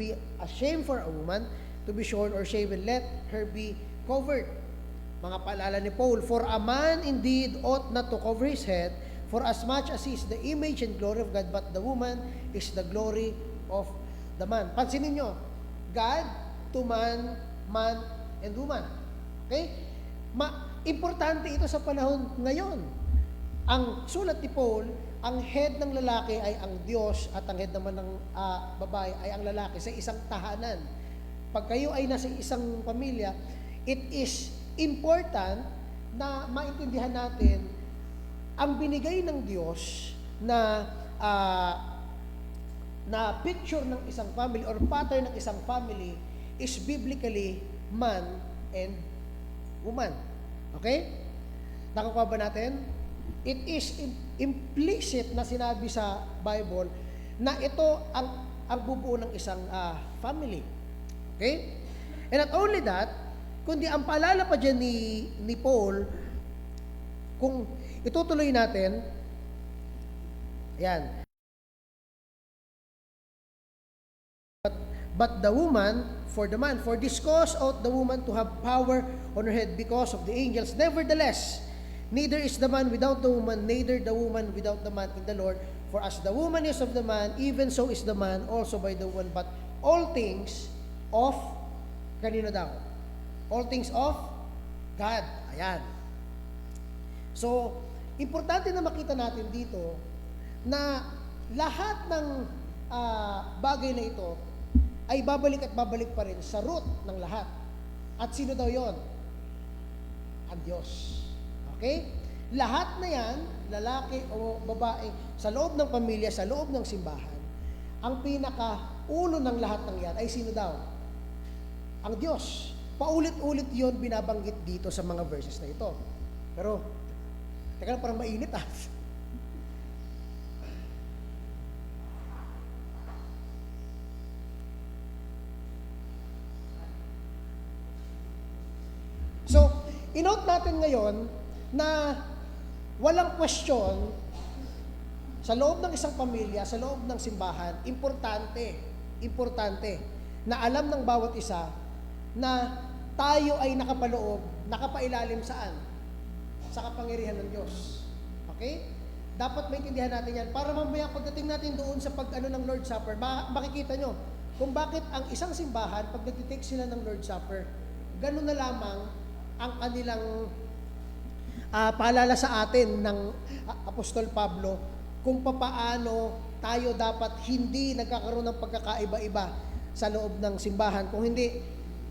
be a shame for a woman to be shorn or shaven, let her be covered. Mga paalala ni Paul, for a man indeed ought not to cover his head, for as much as he is the image and glory of God, but the woman is the glory of the man. Pansinin nyo, God to man, man and woman. Okay? Importante ito sa panahon ngayon. Ang sulat ni Paul, ang head ng lalaki ay ang Diyos at ang head naman ng babae ay ang lalaki sa isang tahanan. Pag kayo ay nasa isang pamilya, it is important na maintindihan natin ang binigay ng Diyos na picture ng isang family or pattern ng isang family is biblically man and woman. Okay? Nakukuha ba natin? It is implicit na sinabi sa Bible na ito ang bubuo ng isang family. Okay? And not only that, kundi ang paalala pa dyan ni Paul, kung itutuloy natin, ayan, but the woman for the man, for this cause ought the woman to have power on her head because of the angels. Nevertheless, neither is the man without the woman, neither the woman without the man in the Lord. For as the woman is of the man, even so is the man also by the woman. But all things of, kanino daw? All things of God. Ayan. So, importante na makita natin dito na lahat ng bagay na ito ay babalik at babalik pa rin sa root ng lahat. At sino daw yon? Ang Diyos. Okay? Lahat na yan, lalaki o babae, sa loob ng pamilya, sa loob ng simbahan, ang pinaka-ulo ng lahat ng yan ay sino daw? Ang Diyos. Paulit-ulit yon binabanggit dito sa mga verses na ito. Pero, teka lang, parang mainit So, inote natin ngayon na walang question sa loob ng isang pamilya, sa loob ng simbahan, importante na alam ng bawat isa na tayo ay nakapaloob, nakapailalim saan? Sa kapangyarihan ng Diyos. Okay? Dapat maintindihan natin yan para mamaya pagdating natin doon sa pag-ano ng Lord's Supper, makikita nyo kung bakit ang isang simbahan, pag nagtitake sila ng Lord's Supper, ganun na lamang ang kanilang paalala sa atin ng Apostol Pablo kung papaano tayo dapat hindi nagkakaroon ng pagkakaiba-iba sa loob ng simbahan. Kung hindi,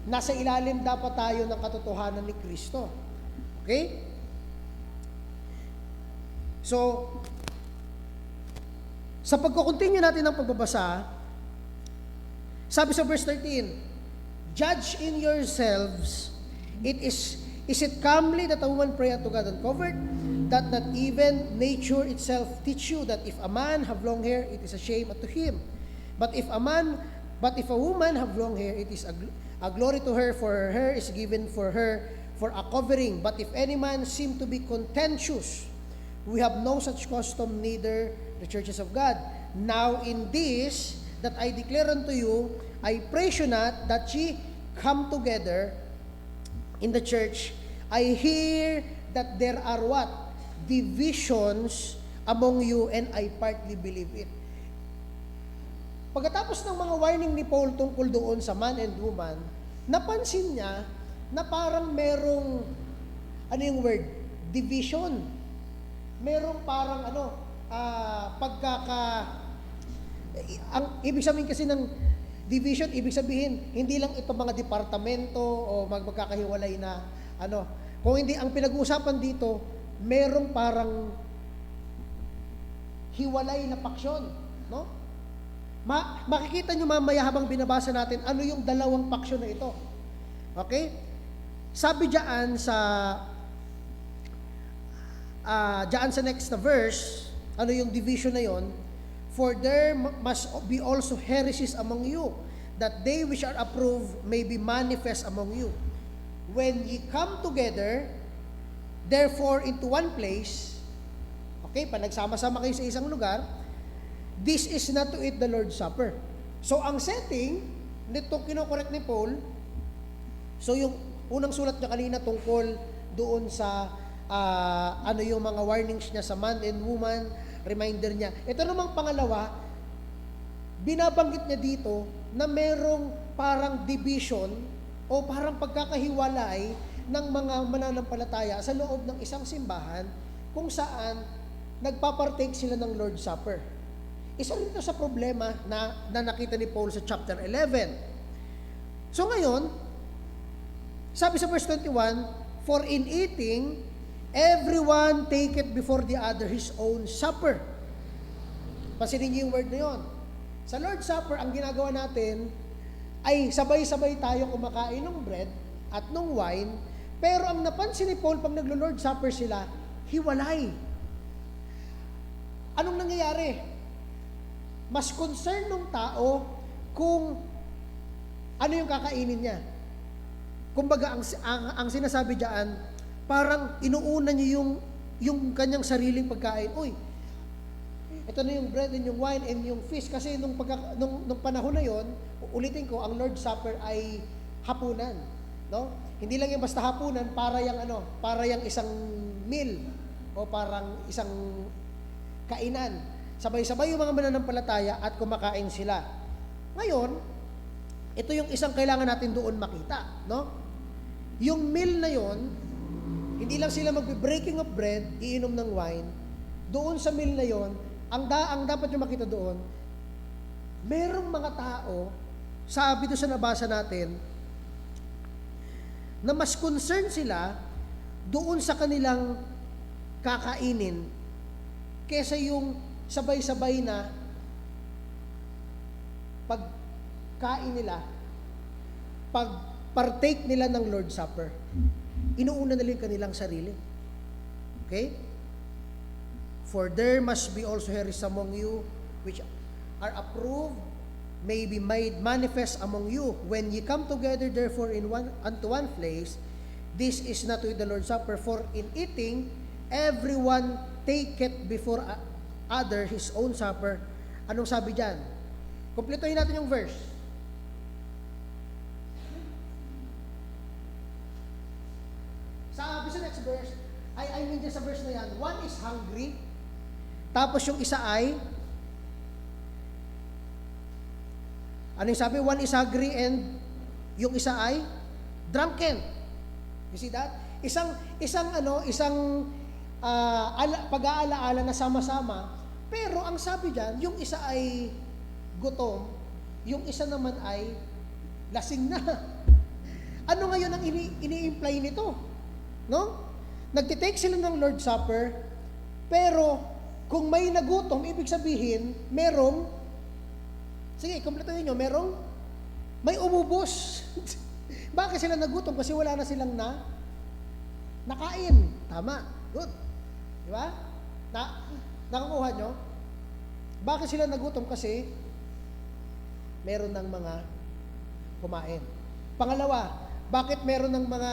nasa ilalim dapat tayo ng katotohanan ni Kristo. Okay? So, sa pagkukontinue natin ng pagbabasa, sabi sa verse 13, judge in yourselves, is it comely that a woman pray unto God uncovered, that not even nature itself teach you that if a man have long hair, it is a shame unto him. But if a woman have long hair, it is a glory to her, for her is given for her for a covering. But if any man seem to be contentious, we have no such custom, neither the churches of God. Now in this that I declare unto you, I praise you not that ye come together in the church. I hear that there are what? Divisions among you, and I partly believe it. Pagkatapos ng mga warning ni Paul tungkol doon sa man and woman, napansin niya na parang merong, ano yung word? Division. Merong parang ang ibig sabihin kasi ng division, ibig sabihin, hindi lang ito mga departamento o magkakahiwalay na kung hindi, ang pinag-uusapan dito, merong parang hiwalay na paksyon, no? Makikita nyo mamaya habang binabasa natin, ano yung dalawang paksyon na ito. Okay? Sabi diyan sa next na verse, ano yung division na yon? For there must be also heresies among you, that they which are approved may be manifest among you. When ye come together, therefore into one place, okay, pag nagsama-sama kayo sa isang lugar, this is not to eat the Lord's Supper. So, ang setting, nito kinokorek ni Paul, so yung unang sulat niya kanina tungkol doon sa ano yung mga warnings niya sa man and woman, reminder niya. Ito namang pangalawa, binabanggit niya dito na merong parang division o parang pagkakahiwalay ng mga mananampalataya sa loob ng isang simbahan kung saan nagpapartake sila ng Lord's Supper. Isa rin ito sa problema na nakita ni Paul sa chapter 11. So ngayon, sabi sa verse 21, for in eating, everyone taketh before the other his own supper. Pansinin niyo yung word na yun. Sa Lord's Supper, ang ginagawa natin ay sabay-sabay tayo kumakain ng bread at ng wine, pero ang napansin ni Paul pag naglo-Lord's Supper sila, hiwalay. Anong nangyayari? Mas concern ng tao kung ano yung kakainin niya. Kumbaga, ang sinasabi diyan, parang inuuna niya yung kanyang sariling pagkain. Uy, ito na yung bread and yung wine and yung fish. Kasi nung panahon na yon, ulitin ko, ang Lord's Supper ay hapunan. No? Hindi lang yung basta hapunan, para yung isang meal o parang isang kainan. Sabay-sabay yung mga mananampalataya at kumakain sila. Ngayon, ito yung isang kailangan natin doon makita, no? Yung meal na yon, hindi lang sila magbe-breaking of bread, iinom ng wine. Doon sa meal na yon, ang dapat yung makita doon, merong mga tao, sabi doon sa nabasa natin, na mas concerned sila doon sa kanilang kakainin kesa yung sabay-sabay na pagkain nila, pag-partake nila ng Lord's Supper. Inuuna nila yung kanilang sarili. Okay? For there must be also heresies among you, which are approved, may be made manifest among you. When ye come together, therefore, unto one place, this is not with the Lord's Supper, for in eating, everyone taketh before other his own supper. Anong sabi dyan? Kumpletuhin natin yung verse. Sabi sa next verse, I mean sa verse na yan, one is hungry, tapos yung isa ay, ano yung sabi? One is hungry and yung isa ay drunken. You see that? Isang pag-aalaala na sama-sama, pero ang sabi diyan, yung isa ay gutom, yung isa naman ay lasing na. Ano ngayon ang ini-imply nito? No? Nagtitake sila ng Lord's Supper, pero kung may nagutom, ibig sabihin, sige, kompletuhin nyo, may umubos. Bakit sila nagutom? Kasi wala na silang nakain. Tama. Good. Di ba? Nakakuha nyo? Bakit sila nagutom? Kasi meron ng mga kumain. Pangalawa, bakit meron ng mga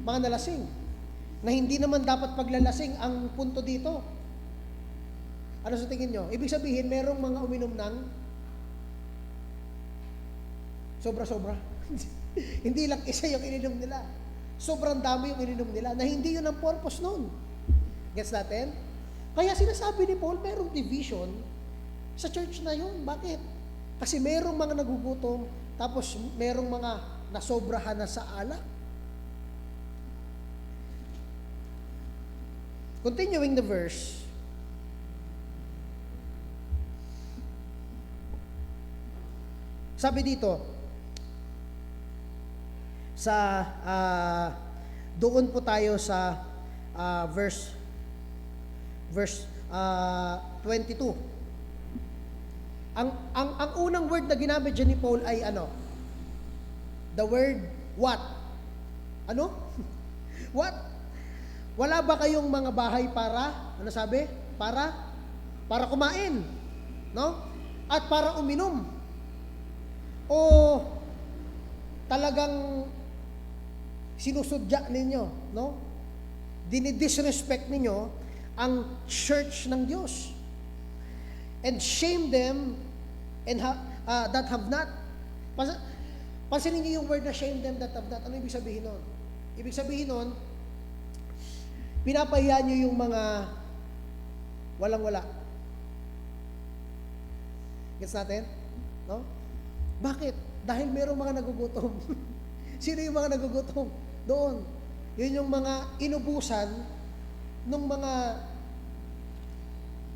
nalasing? Na hindi naman dapat paglalasing ang punto dito. Ano sa tingin nyo? Ibig sabihin, merong mga uminom ng sobra-sobra. Hindi lang isa yung ininom nila. Sobrang dami yung ininom nila na hindi yun ang purpose nun. Gets natin? Kaya sinasabi ni Paul, merong division sa church na yun. Bakit? Kasi merong mga nagugutom, tapos merong mga nasobrahan na sa alak. Continuing the verse, sabi dito, doon po tayo sa verse 22. Ang unang word na ginamit dyan ni Paul ay ano? The word what? Ano? What? Wala ba kayong mga bahay para, ano sabi? Para kumain, no? At para uminom. O talagang sinusudya ninyo, no? Dinidisrespect ninyo ang church ng Diyos. And shame them and that have not. Pansinin niyo yung word na shame them that have not. Ano ibig sabihin nun? Ibig sabihin nun, pinapahiya niyo yung mga walang-wala. Gets natin? No? Bakit? Dahil mayroong mga nagugutom. Sino yung mga nagugutom? Doon. Yun yung mga inubusan ng mga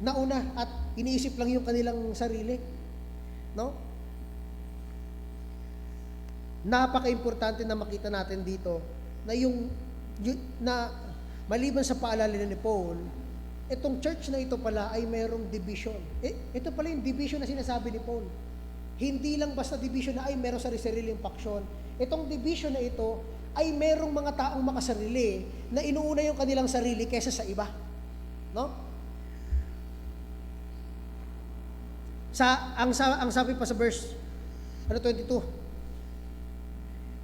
nauna at iniisip lang yung kanilang sarili. No? Napaka-importante na makita natin dito na na maliban sa paalala ni Paul, itong church na ito pala ay mayroong division. Ito pala yung division na sinasabi ni Paul. Hindi lang basta division na ay meron sariling faksyon. Itong division na ito ay merong mga taong makasarili na inuuna yung kanilang sarili kaysa sa iba. No? Ang sabi pa sa verse 22,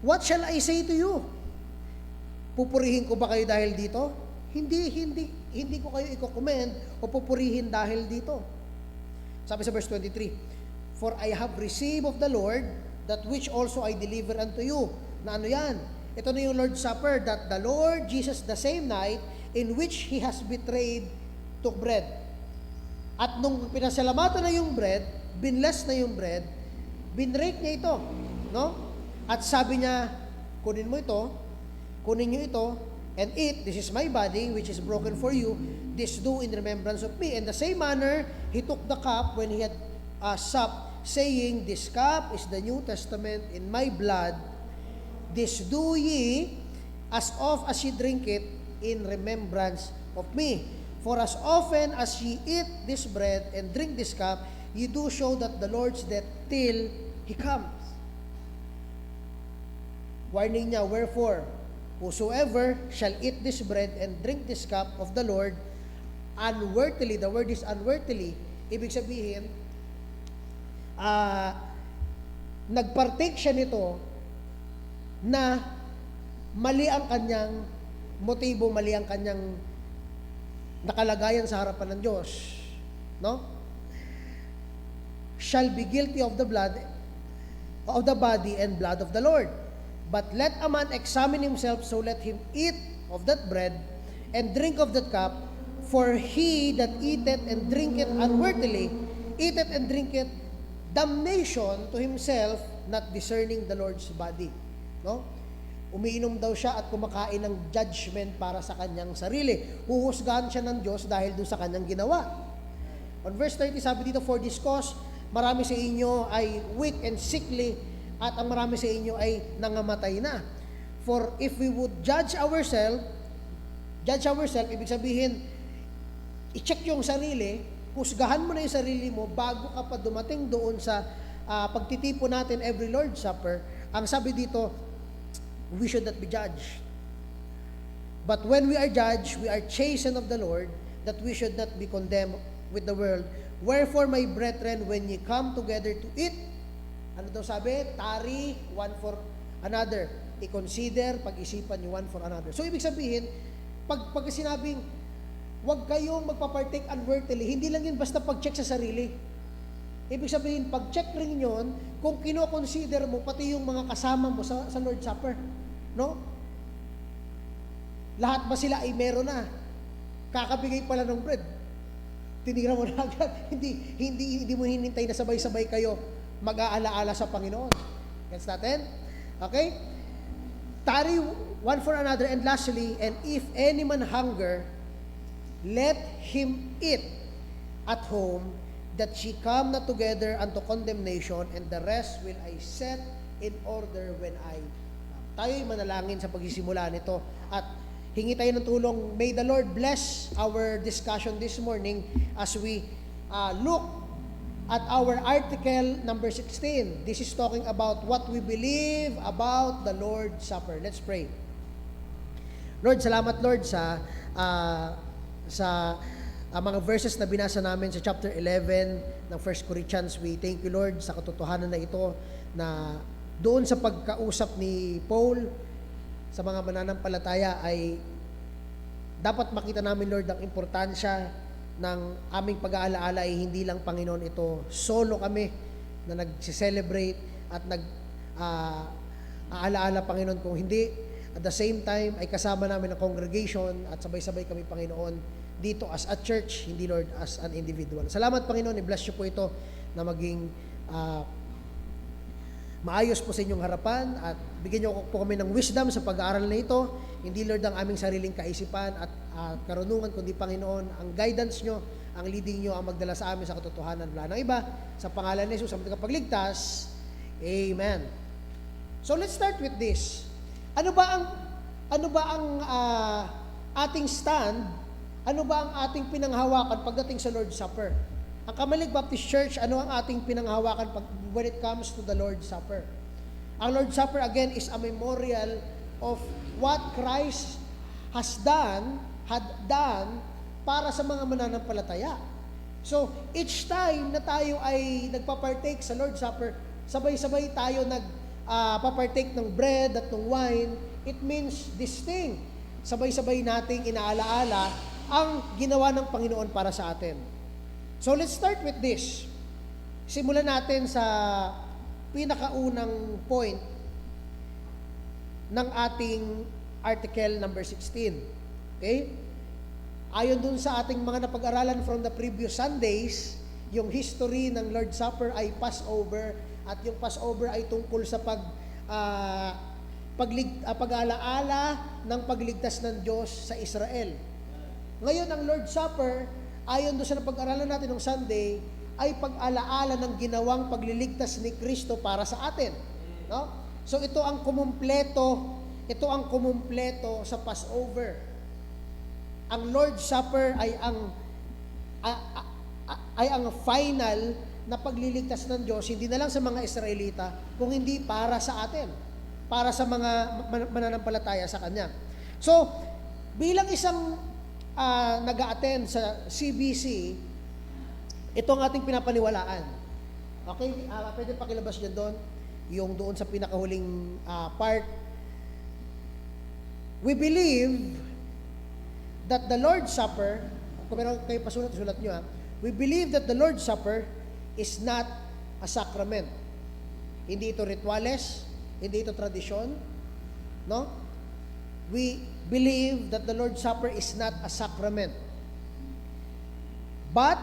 what shall I say to you? Pupurihin ko ba kayo dahil dito? Hindi ko kayo i-commend o pupurihin dahil dito. Sabi sa verse 23, for I have received of the Lord that which also I deliver unto you. Na ano yan? Ito na yung Lord's Supper, that the Lord Jesus the same night in which He has betrayed took bread. At nung pinasalamatan na yung bread, binless na yung bread, binrake niya ito. No? At sabi niya, kunin mo ito, kunin niyo ito, and eat, this is my body, which is broken for you, this do in remembrance of me. In the same manner, He took the cup when He had supped, saying, this cup is the New Testament in my blood, this do ye, as oft as ye drink it, in remembrance of me. For as often as ye eat this bread and drink this cup, ye do show that the Lord's death till He comes. Warning niya, wherefore, whosoever shall eat this bread and drink this cup of the Lord unworthily, the word is unworthily, ibig sabihin, nagpartake siya nito na mali ang kanyang motibo, mali ang kanyang nakalagayan sa harapan ng Diyos. No? Shall be guilty of the blood, of the body and blood of the Lord. But let a man examine himself, so let him eat of that bread and drink of that cup, for he that eateth and drinketh unworthily, eateth and drinketh damnation to himself, not discerning the Lord's body. No? Umiinom daw siya at kumakain ng judgment para sa kanyang sarili. Huhusgahan siya ng Diyos dahil doon sa kanyang ginawa. On verse 30, sabi dito, for this cause, marami sa inyo ay weak and sickly, at ang marami sa inyo ay nangamatay na. For if we would judge ourselves, ibig sabihin, i-check yung sarili, husgahan mo na yung sarili mo bago ka pa dumating doon sa pagtitipo natin every Lord's Supper. Ang sabi dito, we should not be judged. But when we are judged, we are chastened of the Lord, that we should not be condemned with the world. Wherefore, my brethren, when ye come together to eat, ano daw sabi? Tarry one for another. I-consider, pag-isipan nyo one for another. So, ibig sabihin, pag sinabing, huwag kayong magpapartake unworthily, hindi lang yun basta pag-check sa sarili. Ibig sabihin, pag-check rin yun, kung kino-consider mo, pati yung mga kasama mo sa Lord's Supper. No? Lahat ba sila ay meron na? Kakabigay pala ng bread. Tinira mo na agad. Hindi mo hinintay na sabay-sabay kayo mag-aalaala sa Panginoon. Gets natin? Okay? Tarry one for another. And lastly, and if any man hunger, let him eat at home, that she come not together unto condemnation, and the rest will I set in order when I come. Tayo'y manalangin sa pagsisimula nito at hingi tayo ng tulong. May the Lord bless our discussion this morning as we look at our article number 16. This is talking about what we believe about the Lord's Supper. Let's pray. Lord, salamat Lord sa mga verses na binasa namin sa chapter 11 ng 1 Corinthians. We thank you, Lord, sa katotohanan na ito na doon sa pagkausap ni Paul sa mga mananampalataya ay dapat makita namin, Lord, ang importansya ng aming pag-aalaala ay hindi lang, Panginoon, ito solo kami, na nag-celebrate at aalaala, Panginoon, kung hindi, at the same time, ay kasama namin ang congregation at sabay-sabay kami, Panginoon, dito as a church, hindi, Lord, as an individual. Salamat, Panginoon, i-bless niyo po ito na maging maayos po sa inyong harapan at bigyan niyo po kami ng wisdom sa pag-aaral na ito. Hindi, Lord, ang aming sariling kaisipan at karunungan, kundi, Panginoon, ang guidance niyo, ang leading niyo ang magdala sa amin sa katotohanan. Wala nang iba. Sa pangalan ni Jesus, sa kapagligtas. Amen. So let's start with this. Ano ba ang ating stand? Ano ba ang ating pinanghawakan pagdating sa Lord's Supper? Ang Kamalig Baptist Church, ano ang ating pinanghawakan when it comes to the Lord's Supper? Ang Lord's Supper, again, is a memorial of what Christ had done para sa mga mananampalataya. So, each time na tayo ay nagpa-partake sa Lord's Supper, sabay-sabay tayo nagpa-partake ng bread at ng wine. It means this thing. Sabay-sabay nating inaalaala ang ginawa ng Panginoon para sa atin. So, let's start with this. Simulan natin sa pinakaunang point ng ating article number 16. Okay? Ayon dun sa ating mga napag-aralan from the previous Sundays, yung history ng Lord's Supper ay Passover, at yung Passover ay tungkol sa pag-alaala ng pagligtas ng Diyos sa Israel. Ngayon, ang Lord's Supper, ayon doon sa napag-aralan natin ng Sunday, ay pag-alaala ng ginawang pagliligtas ni Kristo para sa atin. No? So ito ang kumumpleto sa Passover. Ang Lord's Supper ay ang final na pagliligtas ng Diyos, hindi na lang sa mga Israelita, kung hindi para sa atin, para sa mga mananampalataya sa Kanya. So, bilang isang nag-a-attend sa CBC, ito ang ating pinapaniwalaan. Okay? Pwede pakilabas dyan doon, yung doon sa pinakahuling part. We believe that the Lord's Supper, kung meron kayo pasulat nyo, we believe that the Lord's Supper is not a sacrament. Hindi ito rituales, hindi ito tradisyon, no? We believe that the Lord's Supper is not a sacrament, but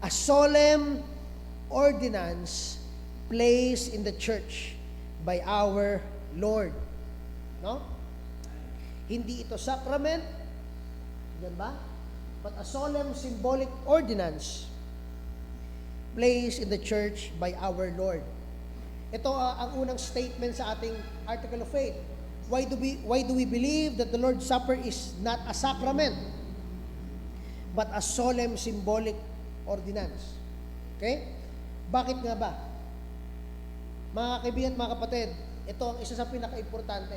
a solemn ordinance placed in the church by our Lord. No? Hindi ito sacrament, yan ba? But a solemn symbolic ordinance placed in the church by our Lord. Ito ang unang statement sa ating article of faith. Why do we believe that the Lord's Supper is not a sacrament, but a solemn symbolic ordinance? Okay? Bakit nga ba? Mga kaibigan at mga kapatid, ito ang isa sa pinaka-importante.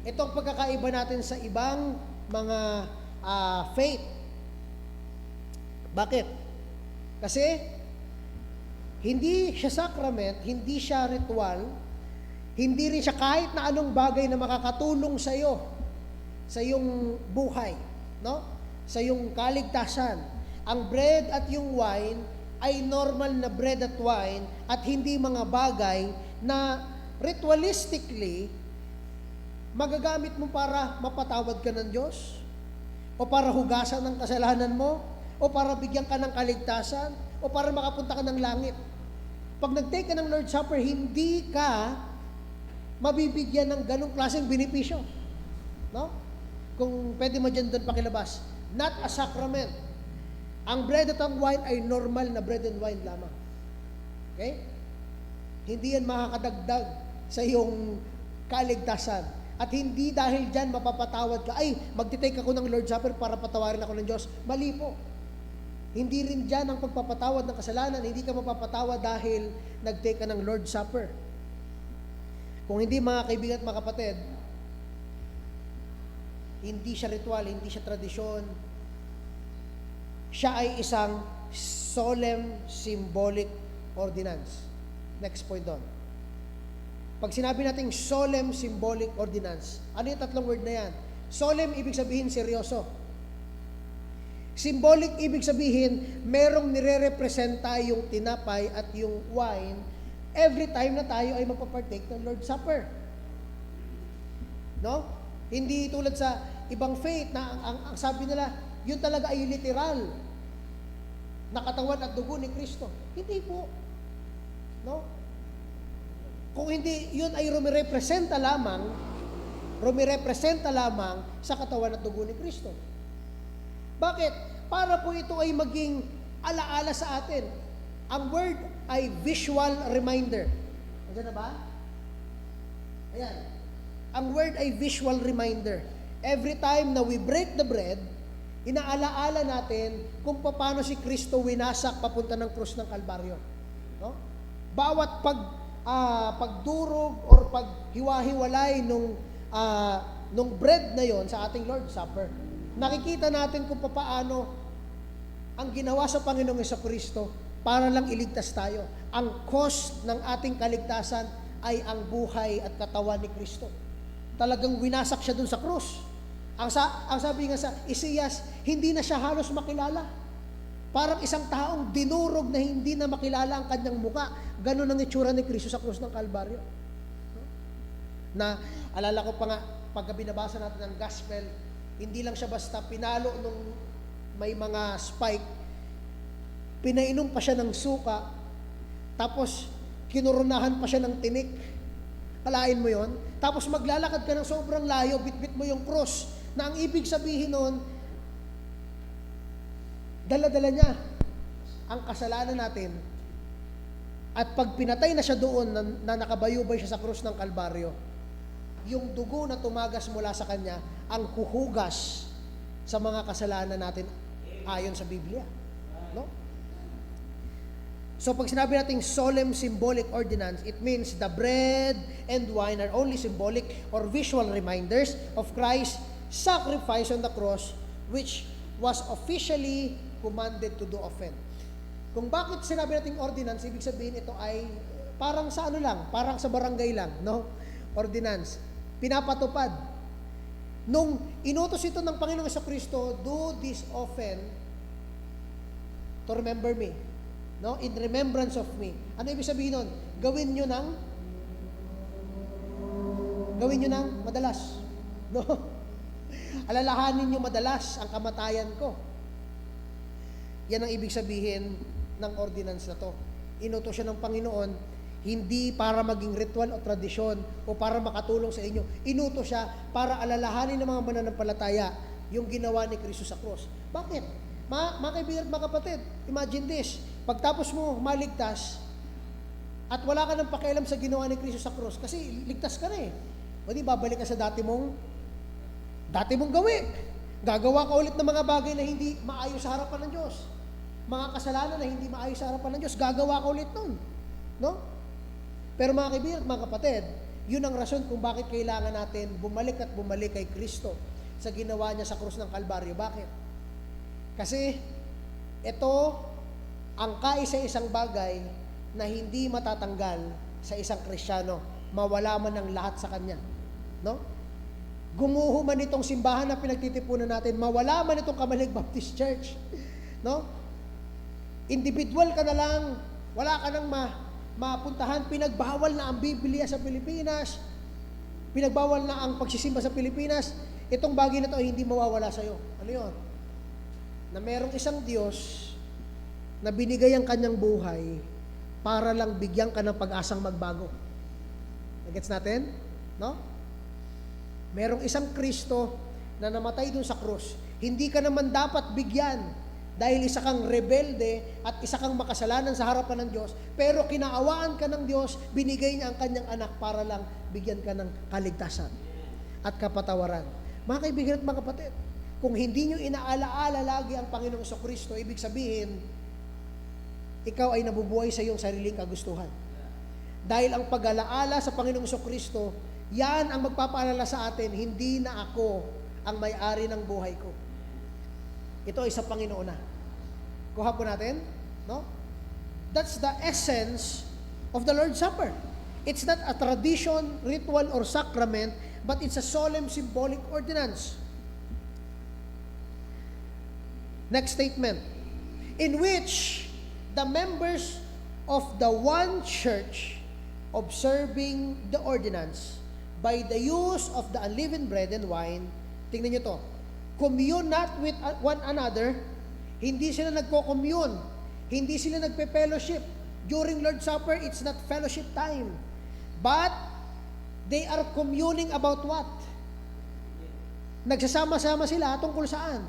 Ito ang pagkakaiba natin sa ibang mga faith. Bakit? Kasi hindi siya sacrament, hindi siya ritual, hindi rin siya kahit na anong bagay na makakatulong sa iyo, sa iyong buhay, no? Sa iyong kaligtasan. Ang bread at yung wine ay normal na bread at wine at hindi mga bagay na ritualistically magagamit mo para mapatawad ka ng Diyos, o para hugasan ng kasalanan mo, o para bigyan ka ng kaligtasan, o para makapunta ka ng langit. Pag nag-take ka ng Lord's Supper, hindi ka mabibigyan ng ganong klaseng benepisyo. No? Kung pwede mo dyan doon pakilabas. Not a sacrament. Ang bread at ang wine ay normal na bread and wine lamang. Okay? Hindi yan makakadagdag sa iyong kaligtasan. At hindi dahil dyan mapapatawad ka, ay, magtitake ako ng Lord's Supper para patawarin ako ng Diyos. Mali po. Hindi rin dyan ang pagpapatawad ng kasalanan. Hindi ka mapapatawad dahil nag-take ka ng Lord's Supper. Kung hindi, mga kaibigan at mga kapatid, hindi siya ritual, hindi siya tradisyon. Siya ay isang solemn symbolic ordinance. Next point doon. Pag sinabi nating solemn symbolic ordinance, ano yung tatlong word na yan? Solemn, ibig sabihin seryoso. Symbolic, ibig sabihin, merong nire-representa yung tinapay at yung wine every time na tayo ay magpapartake ng Lord's Supper. No? Hindi tulad sa ibang faith na ang sabi nila, yun talaga ay literal na katawan at dugo ni Kristo. Hindi po. No? Kung hindi, yun ay rumirepresenta lamang sa katawan at dugo ni Kristo. Bakit? Para po ito ay maging alaala sa atin. Ang word ay visual reminder. Andiyan na ba? Ayan. Ang word ay visual reminder. Every time na we break the bread, inaalaala natin kung paano si Kristo winasak papunta ng krus ng Kalbaryo. No? Bawat pagdurog or paghiwa-hiwalay nung bread na yon sa ating Lord's Supper, nakikita natin kung paano ang ginawa sa Panginoong Jesucristo para lang iligtas tayo. Ang cost ng ating kaligtasan ay ang buhay at katawan ni Kristo. Talagang winasak siya dun sa krus. Ang sabi nga sa Isaias, hindi na siya halos makilala. Parang isang taong dinurog na hindi na makilala ang kanyang muka. Ganun ang itsura ni Kristo sa krus ng Kalbaryo. Na, alala ko pa nga, pagka binabasa natin ang gospel, hindi lang siya basta pinalo nung may mga spike, pinainom pa siya ng suka, tapos kinurunahan pa siya ng tinik. Kalain mo yon? Tapos maglalakad ka ng sobrang layo, bitbit mo yung cross, na ang ibig sabihin nun, dala-dala niya ang kasalanan natin. At pag pinatay na siya doon, na nakabayubay siya sa krus ng Kalbaryo, yung dugo na tumagas mula sa kanya, ang huhugas sa mga kasalanan natin ayon sa Biblia. No? So pag sinabi nating solemn symbolic ordinance, it means the bread and wine are only symbolic or visual reminders of Christ's sacrifice on the cross, which was officially commanded to do often. Kung bakit sinabi nating ordinance, ibig sabihin ito ay parang sa ano lang, parang sa barangay lang, no? Ordinance. Pinapatupad. Nung inutos ito ng Panginoong Jesucristo, do this often to remember me. No? In remembrance of me. Ano ibig sabihin nun? Gawin nyo ng madalas. No? Alalahanin nyo madalas ang kamatayan ko. Yan ang ibig sabihin ng ordinance na to. Inutos siya ng Panginoon, hindi para maging ritual o tradisyon o para makatulong sa inyo. Inutos siya para alalahanin ng mga mananampalataya yung ginawa ni Kristo sa cross. Bakit? Mga kaibigan at mga kapatid, imagine this. Pagtapos mo maligtas at wala ka ng pakialam sa ginawa ni Kristo sa cross, kasi ligtas ka na eh. O di babalik ka sa dati mong gawin. Gagawa ka ulit ng mga bagay na hindi maayos sa harapan ng Diyos. Mga kasalanan na hindi maayos sa harapan ng Diyos, gagawa ka ulit nun. No? Pero mga kaibigan at mga kapatid, yun ang rason kung bakit kailangan natin bumalik at bumalik kay Kristo sa ginawa niya sa krus ng Kalbaryo. Bakit? Kasi ito ang kaisa-isang bagay na hindi matatanggal sa isang Kristiyano, mawala man ang lahat sa kanya. No? Gumuho man itong simbahan na pinagtitipunan natin, mawala man itong Kamalig Baptist Church. No? Individual ka na lang, wala ka nang mapuntahan, pinagbawal na ang Biblia sa Pilipinas, pinagbawal na ang pagsisimba sa Pilipinas, itong bagay na ito ay hindi mawawala sa'yo. Ano yun? Na merong isang Diyos na binigay ang kanyang buhay para lang bigyan ka ng pag-asang magbago. Nagets natin? No? Merong isang Kristo na namatay dun sa krus. Hindi ka naman dapat bigyan dahil isa kang rebelde at isa kang makasalanan sa harapan ng Diyos, pero kinaawaan ka ng Diyos, binigay niya ang kanyang anak para lang bigyan ka ng kaligtasan at kapatawaran. Mga kaibigan at mga kapatid, kung hindi nyo inaalaala lagi ang Panginoong Jesucristo, ibig sabihin, ikaw ay nabubuhay sa iyong sariling kagustuhan. Dahil ang pag-alaala sa Panginoong Jesucristo, yan ang magpapaalala sa atin, hindi na ako ang may-ari ng buhay ko. Ito ay sa Panginoon na. Kuha po natin, no? That's the essence of the Lord's Supper. It's not a tradition, ritual, or sacrament, but it's a solemn symbolic ordinance. Next statement. In which the members of the one church, observing the ordinance, by the use of the unleavened bread and wine, tingnan nyo to, commune not with one another, hindi sila nagko-commune, hindi sila nagpe-fellowship. During Lord's Supper, it's not fellowship time. But, they are communing about what? Nagsasama-sama sila tungkol saan?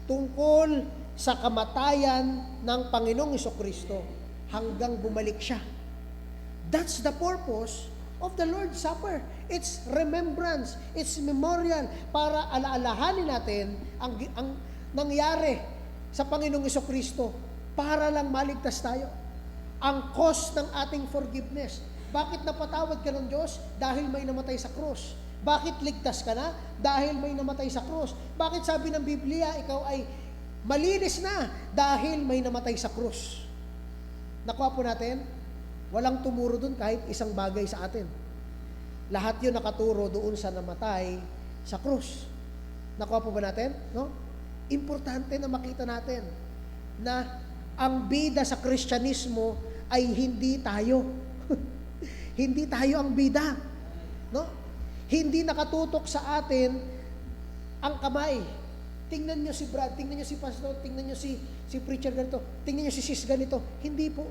Tungkol sa kamatayan ng Panginoong Jesucristo hanggang bumalik siya. That's the purpose of the Lord's Supper. It's remembrance, it's memorial, para alaalahanin natin ang nangyari sa Panginoong Jesucristo para lang maligtas tayo. Ang cost ng ating forgiveness. Bakit napatawad ka ng Diyos? Dahil may namatay sa krus. Bakit ligtas ka na? Dahil may namatay sa krus. Bakit sabi ng Biblia, ikaw ay malinis na? Dahil may namatay sa krus. Nakuha po natin? Walang tumuro dun kahit isang bagay sa atin. Lahat yun nakaturo doon sa namatay sa krus. Nakuha po ba natin? No? Importante na makita natin na ang bida sa Kristyanismo ay hindi tayo. Hindi tayo ang bida. No? Hindi nakatutok sa atin ang kamay. Tingnan nyo si Brad, tingnan nyo si Pastor, tingnan nyo si preacher ganito, tingnan nyo si sis ganito. Hindi po.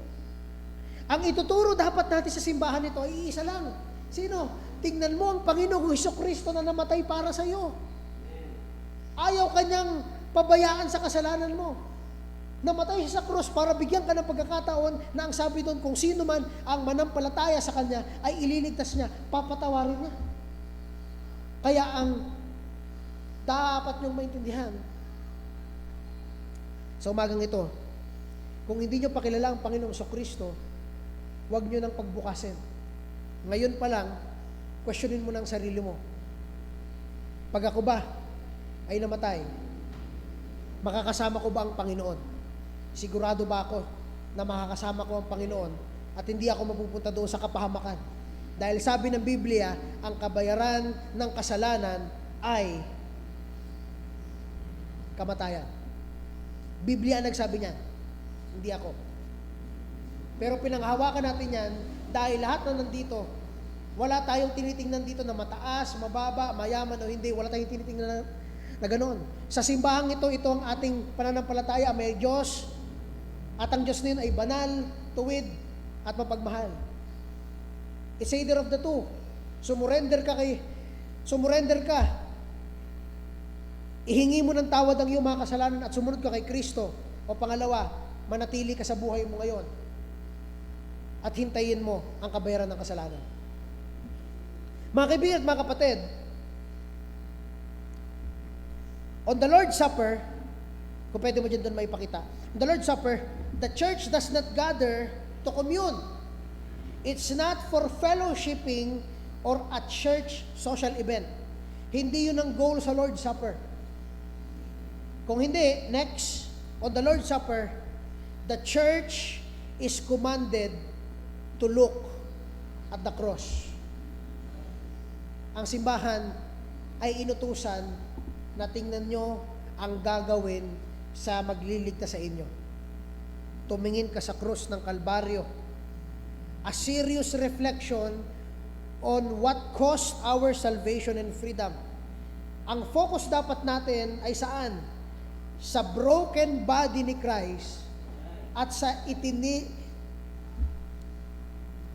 Ang ituturo dapat natin sa simbahan nito ay iisa lang. Sino? Tingnan mo ang Panginoong Jesucristo na namatay para sa iyo. Ayaw kanyang pabayaan sa kasalanan mo. Namatay siya sa krus para bigyan ka ng pagkakataon na ang sabi doon, kung sino man ang manampalataya sa Kanya ay ililigtas niya, papatawarin niya. Kaya ang dapat niyong maintindihan sa umagang ito, kung hindi niyo pa kilala ang Panginoong Jesucristo, huwag niyo nang pagbukasin. Ngayon pa lang, questionin mo ng sarili mo. Pag ako ba ay namatay, makakasama ko ba ang Panginoon? Sigurado ba ako na makakasama ko ang Panginoon at hindi ako mapupunta doon sa kapahamakan? Dahil sabi ng Biblia, ang kabayaran ng kasalanan ay kamatayan. Biblia ang nagsabi niyan, hindi ako. Pero pinanghawakan natin yan dahil lahat na nandito, wala tayong tinitingnan dito na mataas, mababa, mayaman o hindi. Wala tayong tinitingnan na ganoon. Sa simbahang ito ang ating pananampalataya, may Diyos, at ang Diyos na yun ay banal, tuwid, at mapagmahal. It's either of the two. Sumurrender ka, ihingi mo ng tawad ang iyong mga kasalanan at sumunod ka kay Kristo. O pangalawa, manatili ka sa buhay mo ngayon at hintayin mo ang kabayaran ng kasalanan. Mga kaibigan at mga kapatid, on the Lord's Supper, kung pwede mo dyan doon maipakita, on the Lord's Supper, the church does not gather to commune. It's not for fellowshipping or a church social event. Hindi yun ang goal sa Lord's Supper. Kung hindi, next, on the Lord's Supper, the church is commanded to look at the cross. Ang simbahan ay inutusan na tingnan nyo ang gagawin sa magliligtas sa inyo. Tumingin ka sa krus ng Kalbaryo. A serious reflection on what cost our salvation and freedom. Ang focus dapat natin ay saan? Sa broken body ni Christ at sa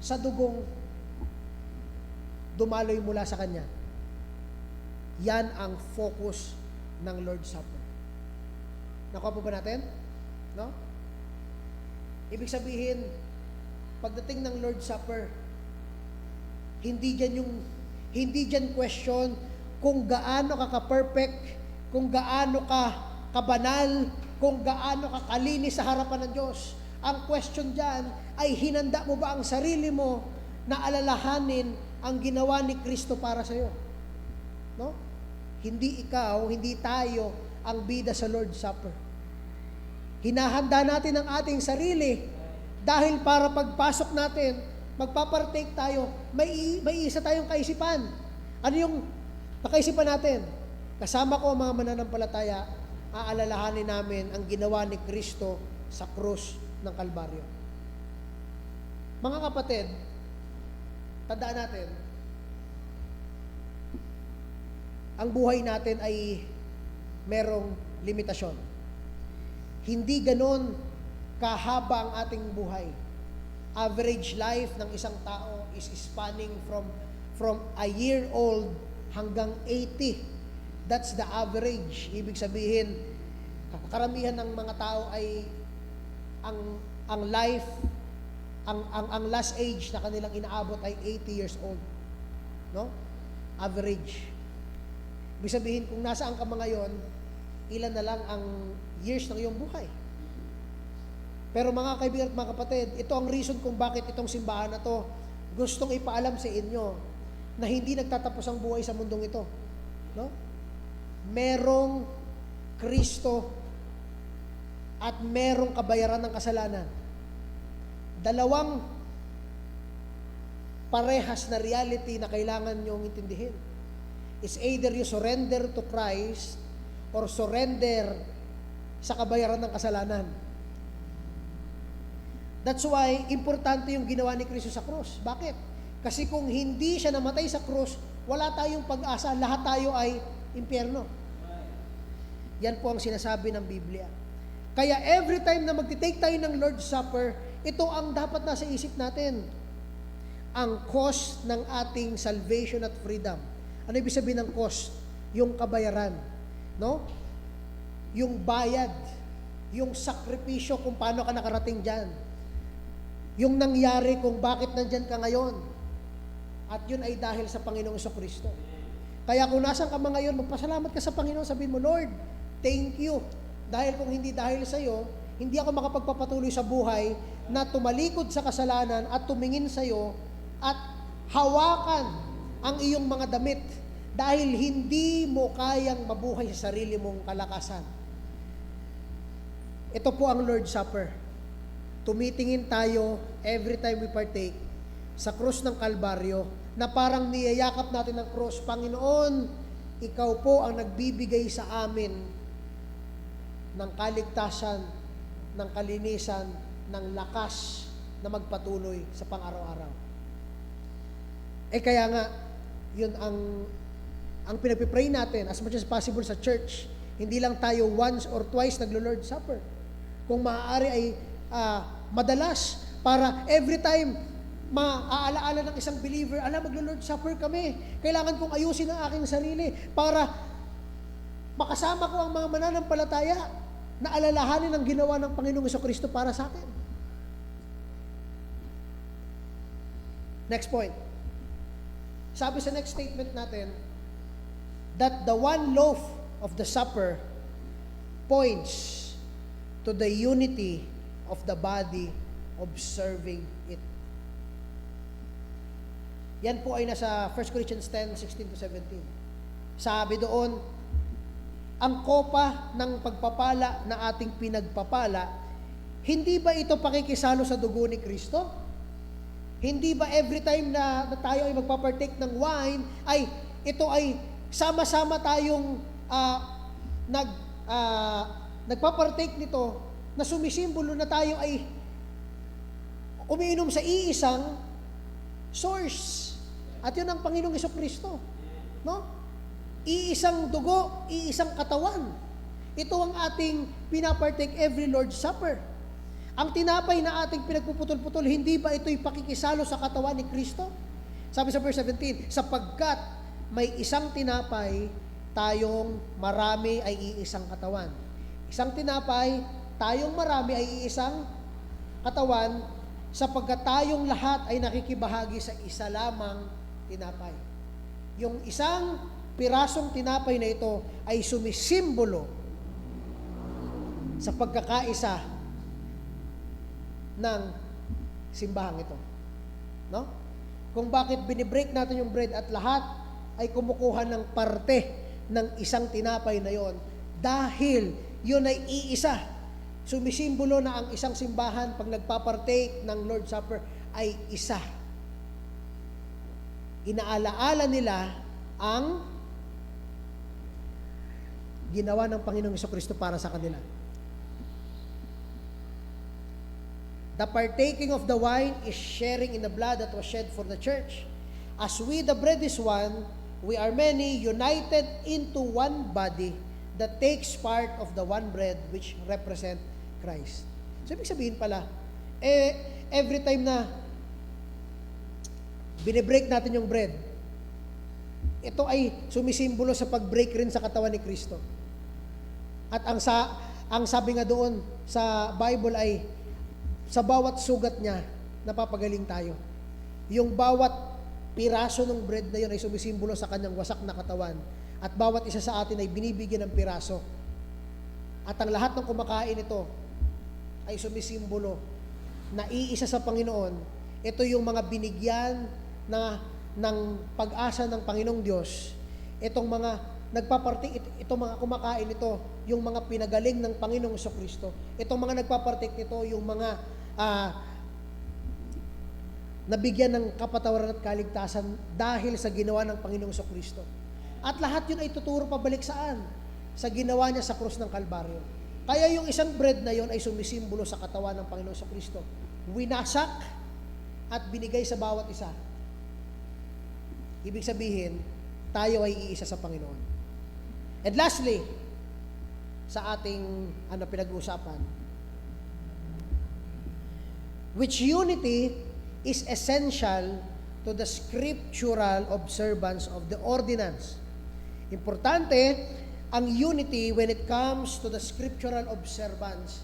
sa dugong dumaloy mula sa Kanya. Yan ang focus ng Lord's Supper. Nakuha po ba natin? No? Ibig sabihin, pagdating ng Lord's Supper, hindi dyan question kung gaano ka ka-perfect, kung gaano ka kabanal, kung gaano ka kalinis sa harapan ng Diyos. Ang question dyan ay hinanda mo ba ang sarili mo na alalahanin ang ginawa ni Kristo para sa iyo? No? Hindi ikaw, hindi tayo ang bida sa Lord's Supper. Hinahanda natin ang ating sarili dahil para pagpasok natin, magpapartake tayo, may isa tayong kaisipan. Ano yung nakaisipan natin? Kasama ko ang mga mananampalataya, aalalahanin namin ang ginawa ni Kristo sa krus ng Kalbaryo. Mga kapatid, tandaan natin, ang buhay natin ay merong limitasyon. Hindi ganon kahaba ang ating buhay. Average life ng isang tao is spanning from a year old hanggang 80. That's the average. Ibig sabihin, karamihan ng mga tao ay ang life, ang last age na kanilang inaabot ay 80 years old. No? Average. Ibig sabihin, kung nasaan ka ngayon, ilan na lang ang years ng iyong buhay. Pero mga kaibigan at mga kapatid, ito ang reason kung bakit itong simbahan na to gustong ipaalam sa inyo na hindi nagtatapos ang buhay sa mundong ito. No? Merong Kristo at merong kabayaran ng kasalanan. Dalawang parehas na reality na kailangan nyong intindihin. It's either you surrender to Christ or surrender sa kabayaran ng kasalanan. That's why, importante yung ginawa ni Kristo sa krus. Bakit? Kasi kung hindi siya namatay sa krus, wala tayong pag-asa, lahat tayo ay impyerno. Yan po ang sinasabi ng Biblia. Kaya every time na magtitake tayo ng Lord's Supper, ito ang dapat nasa isip natin. Ang cost ng ating salvation at freedom. Ano ibig sabihin ng cost? Yung kabayaran. No? Yung bayad. Yung sakripisyo kung paano ka nakarating dyan. Yung nangyari kung bakit nandyan ka ngayon. At yun ay dahil sa Panginoong Kristo. Kaya kung nasan ka ngayon, magpasalamat ka sa Panginoon, sabihin mo, Lord, thank you. Dahil kung hindi dahil sa iyo, hindi ako makapagpapatuloy sa buhay na tumalikod sa kasalanan at tumingin sa iyo at hawakan ang iyong mga damit dahil hindi mo kayang mabuhay sa sarili mong kalakasan. Ito po ang Lord's Supper. Tumitingin tayo every time we partake sa krus ng Kalbaryo na parang niyayakap natin ang krus. Panginoon, ikaw po ang nagbibigay sa amin ng kaligtasan, ng kalinisan, ng lakas na magpatuloy sa pang-araw-araw. Kaya nga, yun ang pinagpipray natin as much as possible sa church. Hindi lang tayo once or twice naglo-Lord's Supper. Kung maaari ay madalas, para every time maaalaala ng isang believer, maglo-Lord's Supper kami. Kailangan kong ayusin ang aking sarili para makasama ko ang mga mananampalataya na alalahanin ang ginawa ng Panginoong Kristo para sa akin. Next point. Sabi sa next statement natin, that the one loaf of the supper points to the unity of the body observing it. Yan po ay nasa 1 Corinthians 10:16-17. Sabi doon, ang kopa ng pagpapala na ating pinagpapala, hindi ba ito pakikisalo sa dugo ni Kristo? Hindi ba every time na tayo ay magpapartake ng wine, ay ito ay sama-sama tayong nagpapartake nito na sumisimbolo na tayo ay umiinom sa iisang source. At yun ang Panginoong Kristo. No? Iisang dugo, iisang katawan. Ito ang ating pinapartake every Lord's Supper. Ang tinapay na ating pinagpuputol-putol, hindi ba ito'y pakikisalo sa katawan ni Kristo? Sabi sa verse 17, sapagkat may isang tinapay, tayong marami ay iisang katawan. Isang tinapay, tayong marami ay iisang katawan, sapagkat tayong lahat ay nakikibahagi sa isa lamang tinapay. Yung isang pirasong tinapay na ito ay sumisimbolo sa pagkakaisa ng simbahang ito. No? Kung bakit binibreak natin yung bread at lahat ay kumukuha ng parte ng isang tinapay na yon dahil yun ay iisa. Sumisimbolo na ang isang simbahan pag nagpapartake ng Lord's Supper ay isa. Inaalaala nila ang ginawa ng Panginoong Jesucristo para sa kanila. The partaking of the wine is sharing in the blood that was shed for the church. As we, the bread is one, we are many united into one body that takes part of the one bread which represent Christ. So, ibig sabihin pala, every time na binibreak natin yung bread, ito ay sumisimbolo sa pag-break rin sa katawan ni Kristo. At ang sabi nga doon sa Bible ay, sa bawat sugat niya, napapagaling tayo. Yung bawat piraso ng bread na yun ay sumisimbolo sa kanyang wasak na katawan. At bawat isa sa atin ay binibigyan ng piraso. At ang lahat ng kumakain ito ay sumisimbolo na iisa sa Panginoon. Ito yung mga binigyan ng pag-asa ng Panginoong Diyos. Itong mga nagpapartik, itong mga kumakain ito, yung mga pinagaling ng Panginoong Jesucristo. Itong mga nagpapartik nito, yung mga nabigyan ng kapatawaran at kaligtasan dahil sa ginawa ng Panginoong Jesucristo. At lahat yun ay tuturo pabalik saan? Sa ginawa niya sa krus ng Kalbaryo. Kaya yung isang bread na yun ay sumisimbolo sa katawan ng Panginoong Jesucristo. Winasak at binigay sa bawat isa. Ibig sabihin, tayo ay iisa sa Panginoon. And lastly, sa ating pinag-uusapan, which unity is essential to the scriptural observance of the ordinance. Importante ang unity when it comes to the scriptural observance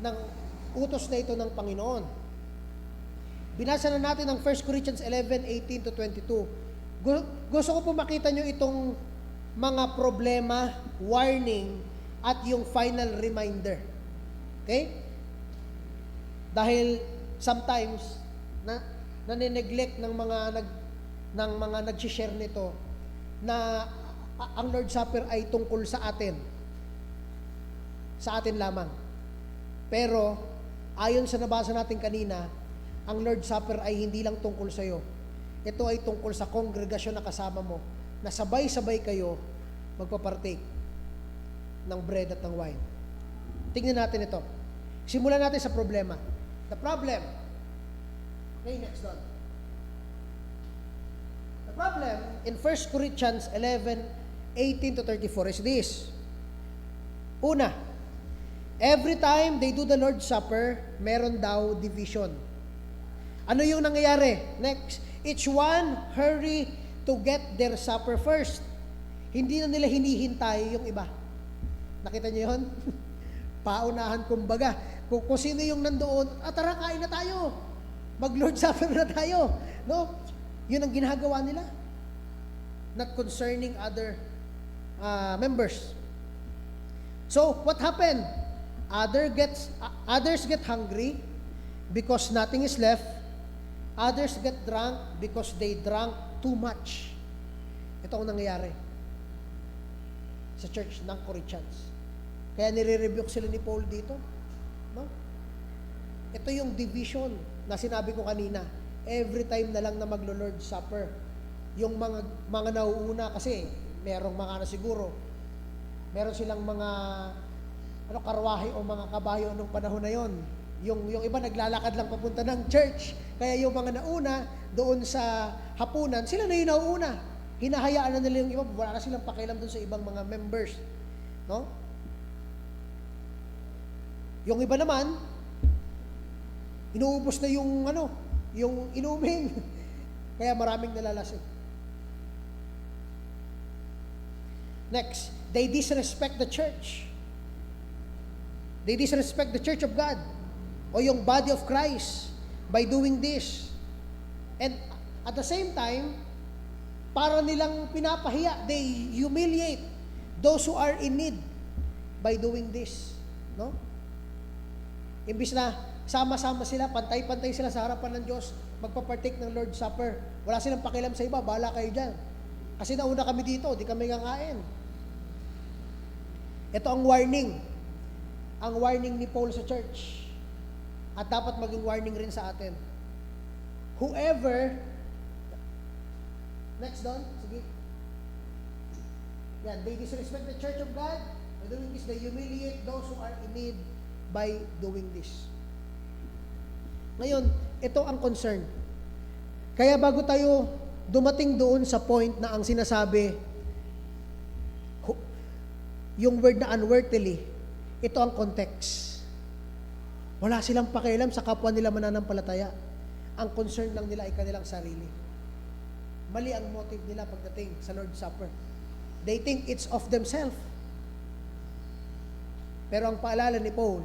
ng utos na ito ng Panginoon. Binasa na natin ang 1 Corinthians 11:18 to 22. Gusto ko po makita nyo itong mga problema, warning, at yung final reminder. Okay? Dahil sometimes, nane-neglect ng mga nag-share nito na ang Lord's Supper ay tungkol sa atin. Sa atin lamang. Pero, ayon sa nabasa natin kanina, ang Lord's Supper ay hindi lang tungkol sa iyo. Ito ay tungkol sa kongregasyon na kasama mo, na sabay-sabay kayo magpapartake ng bread at ng wine. Tingnan natin ito. Simulan natin sa problema. The problem. Okay, next one. The problem in 1 Corinthians 11:18 to 34 is this. Una, every time they do the Lord's Supper, meron daw division. Ano yung nangyayari? Next, each one hurry to get their supper first. Hindi na nila hinihintay yung iba. Nakita niyo yun? Paunahan kumbaga. Kung sino yung nandoon, tara kain na tayo. Mag-Lord's Supper na tayo. No? Yun ang ginagawa nila. Not concerning other members. So, what happened? Others get hungry because nothing is left. Others get drunk because they drank too much. Ito ang nangyayari sa church ng Corinthians. Kaya nire-rebuke sila ni Paul dito. No? Ito yung division na sinabi ko kanina. Every time na lang na maglo-Lord's Supper, yung mga nauuna kasi merong mga siguro, meron silang mga karwahe o mga kabayo nung panahon na yon. Yung iba naglalakad lang papunta ng church. Kaya yung mga nauna doon sa hapunan, sila na yung nauna. Hinahayaan na nila yung iba, wala na silang pakialam doon sa ibang mga members. No? Yung iba naman, inuubos na yung inumin. Kaya maraming nalalasing. Next, they disrespect the church. They disrespect the church of God o yung body of Christ by doing this. And at the same time, para nilang pinapahiya, they humiliate those who are in need by doing this. No? Imbis na sama-sama sila, pantay-pantay sila sa harapan ng Diyos, magpapartake ng Lord's Supper. Wala silang pakialam sa iba, bahala kayo dyan. Kasi nauna kami dito, di kami kakain. Ito ang warning. Ang warning ni Paul sa church. At dapat maging warning rin sa atin. Whoever, next doon, sige. Yan, they disrespect the church of God. By doing this, they humiliate those who are in need by doing this. Ngayon, ito ang concern. Kaya bago tayo dumating doon sa point na ang sinasabi, yung word na unworthily, ito ang context. Wala silang pakialam sa kapwa nila mananampalataya. Ang concern lang nila ay kanilang sarili. Mali ang motive nila pagdating sa Lord's Supper. They think it's of themselves. Pero ang paalala ni Paul,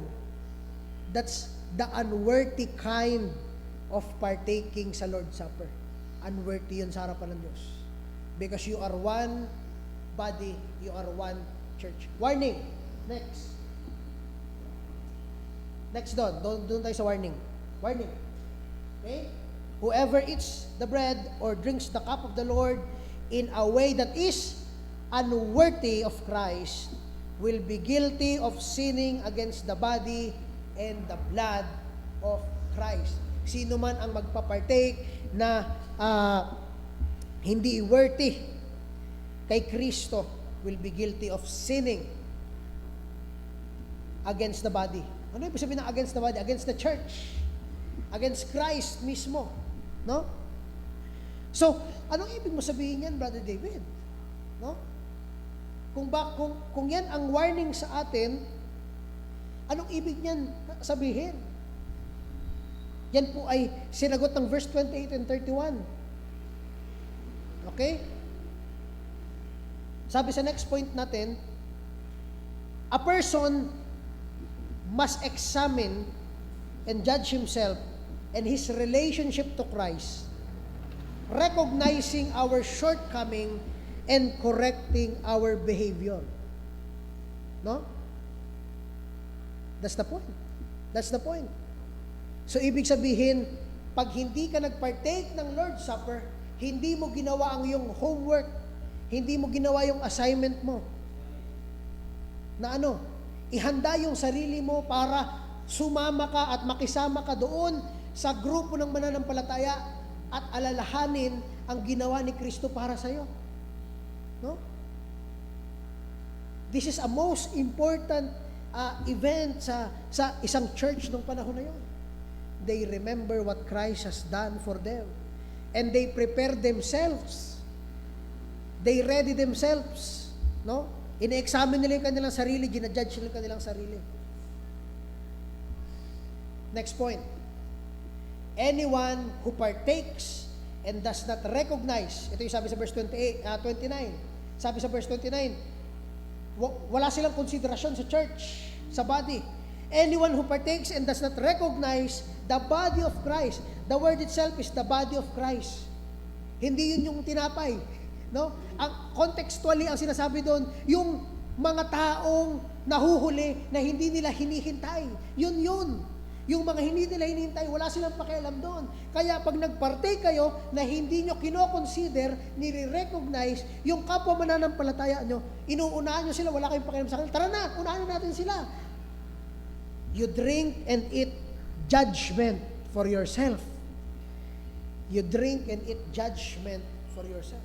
that's the unworthy kind of partaking sa Lord's Supper. Unworthy yun sa harapan ng Diyos. Because you are one body, you are one church. Warning. Next. Next doon tayo sa warning. Warning. Okay? Whoever eats the bread or drinks the cup of the Lord in a way that is unworthy of Christ will be guilty of sinning against the body and the blood of Christ. Sino man ang magpapartake na hindi worthy kay Kristo will be guilty of sinning against the body. Ano ibig sabihin ng against the body? Against the church. Against Christ mismo. No? So, anong ibig mo sabihin yan, Brother David? No? Kung yan ang warning sa atin, anong ibig niyan sabihin? Yan po ay sinagot ng verse 28 and 31. Okay? Sabi sa next point natin, a person must examine and judge himself and his relationship to Christ, recognizing our shortcoming and correcting our behavior. No? That's the point. That's the point. So, ibig sabihin, pag hindi ka nagpartake ng Lord's Supper, hindi mo ginawa ang iyong homework, hindi mo ginawa yung assignment mo. Na ano? Ihanda yung sarili mo para sumama ka at makisama ka doon sa grupo ng mananampalataya at alalahanin ang ginawa ni Kristo para sa iyo. No? This is a most important event sa isang church nung panahon na yon. They remember what Christ has done for them. And they prepare themselves. They ready themselves. No? Ine-examine nila yung kanilang sarili, ginajudge nila yung kanilang sarili. Next point. Anyone who partakes and does not recognize, ito yung sabi sa verse 29. Sabi sa verse 29, wala silang konsiderasyon sa church, sa body. Anyone who partakes and does not recognize the body of Christ. The word itself is the body of Christ. Hindi yun yung tinapay. No? Ang contextually ang sinasabi doon, yung mga taong nahuhuli na hindi nila hinihintay. Yun. Yung mga hindi nila hinihintay, wala silang pakialam doon. Kaya pag nagpartake kayo na hindi nyo kino-consider, nire-recognize, yung kapwa mananampalataya nyo, inuunahan nyo sila, wala kayong pakialam sa kanila. Tara na, unahan natin sila. You drink and eat judgment for yourself. You drink and eat judgment for yourself.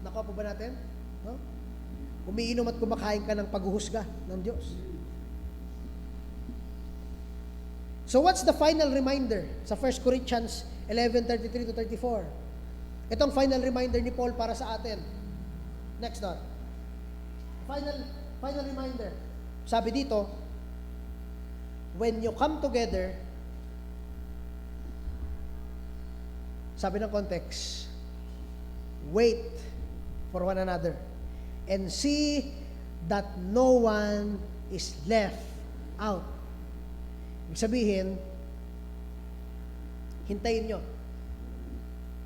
Nakuha po ba natin? No? Umiinom at kumakain ka ng paghuhusga ng Diyos. So what's the final reminder sa 1 Corinthians 11:33 to 34? Itong final reminder ni Paul para sa atin. Next dot. Final reminder. Sabi dito, when you come together, sabi ng context, wait for one another and see that no one is left out. Ibig sabihin, hintayin nyo